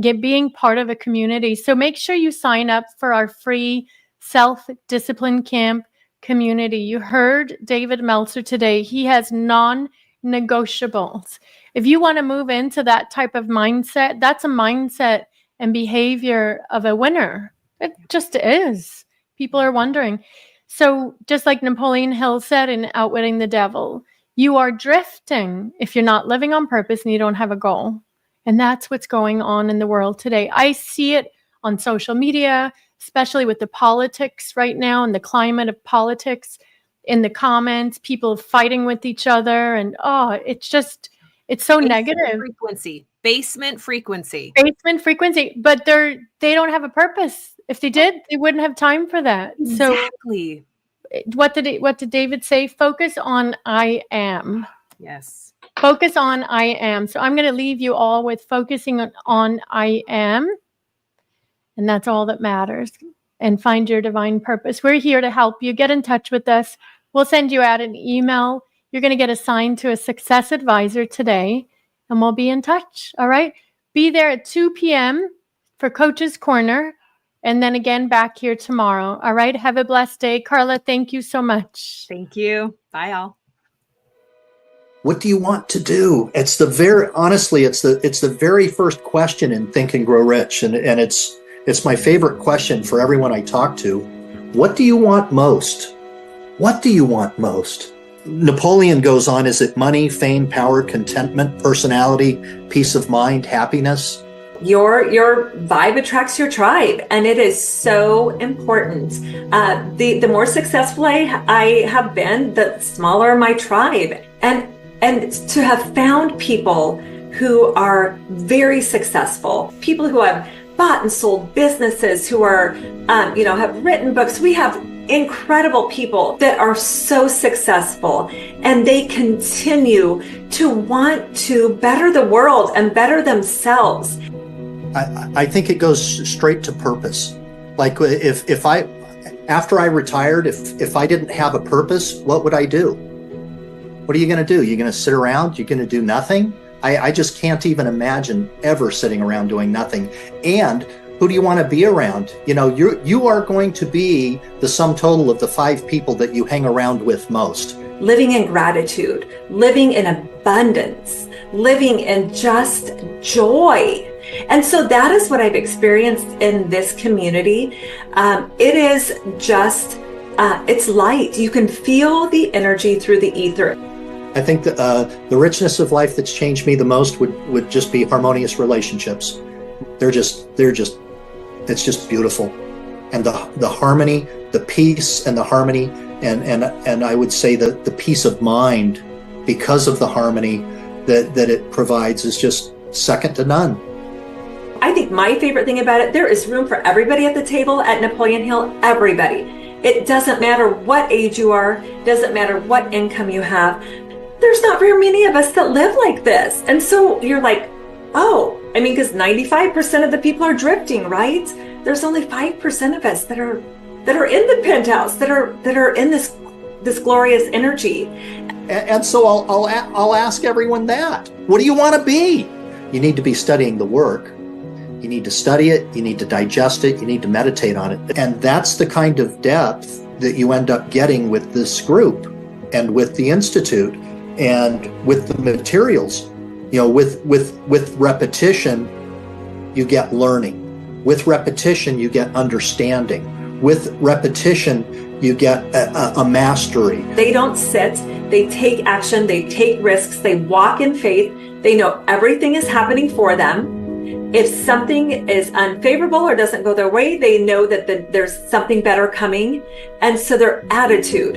being part of a community. So make sure you sign up for our free self-discipline camp community. You heard David Meltzer today. He has non-negotiables. If you want to move into that type of mindset, that's a mindset and behavior of a winner. It just is. People are wondering. So just like Napoleon Hill said in Outwitting the Devil, you are drifting if you're not living on purpose and you don't have a goal. And that's what's going on in the world today. I see it on social media, especially with the politics right now and the climate of politics in the comments, people fighting with each other. And it's so negative. Basement frequency. But they don't have a purpose. If they did, they wouldn't have time for that. Exactly. So what did David say? Focus on I am. Yes. Focus on I am. So I'm going to leave you all with focusing on I am. And that's all that matters. And find your divine purpose. We're here to help you. Get in touch with us. We'll send you out an email. You're going to get assigned to a success advisor today. And we'll be in touch. All right. Be there at 2 p.m. for Coach's Corner. And then again back here tomorrow. All right. Have a blessed day. Carla, thank you so much. Thank you. Bye, all. What do you want to do? It's the very first question in Think and Grow Rich. And it's my favorite question for everyone I talk to. What do you want most? What do you want most? Napoleon goes on, is it money, fame, power, contentment, personality, peace of mind, happiness? Your vibe attracts your tribe, and it is so important. The more successful I have been, the smaller my tribe. And to have found people who are very successful, people who have bought and sold businesses, who are, have written books. We have incredible people that are so successful, and they continue to want to better the world and better themselves. I think it goes straight to purpose. Like if I, after I retired, if I didn't have a purpose, what would I do? What are you going to do? You're going to sit around? You're going to do nothing? I just can't even imagine ever sitting around doing nothing. And who do you want to be around? You are going to be the sum total of the 5 people that you hang around with most. Living in gratitude, living in abundance, living in just joy. And so that is what I've experienced in this community. It is just, it's light. You can feel the energy through the ether. I think that the richness of life that's changed me the most would just be harmonious relationships. It's just beautiful. And the harmony, the peace and the harmony, and I would say that the peace of mind, because of the harmony that it provides, is just second to none. I think my favorite thing about it, there is room for everybody at the table at Napoleon Hill, everybody. It doesn't matter what age you are, doesn't matter what income you have. There's not very many of us that live like this. And so you're like, oh, because 95% of the people are drifting, right? There's only 5% of us that are in the penthouse, that are in this glorious energy. And so I'll ask everyone that. What do you want to be? You need to be studying the work. You need to study it, you need to digest it, you need to meditate on it. And that's the kind of depth that you end up getting with this group and with the Institute and with the materials. With repetition, you get learning. With repetition, you get understanding. With repetition, you get a mastery. They don't sit, they take action, they take risks, they walk in faith, they know everything is happening for them. If something is unfavorable or doesn't go their way, they know that there's something better coming. And so their attitude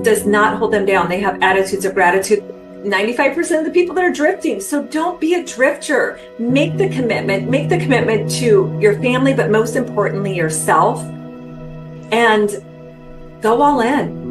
does not hold them down. They have attitudes of gratitude. 95% of the people that are drifting. So don't be a drifter. Make the commitment to your family, but most importantly, yourself, and go all in.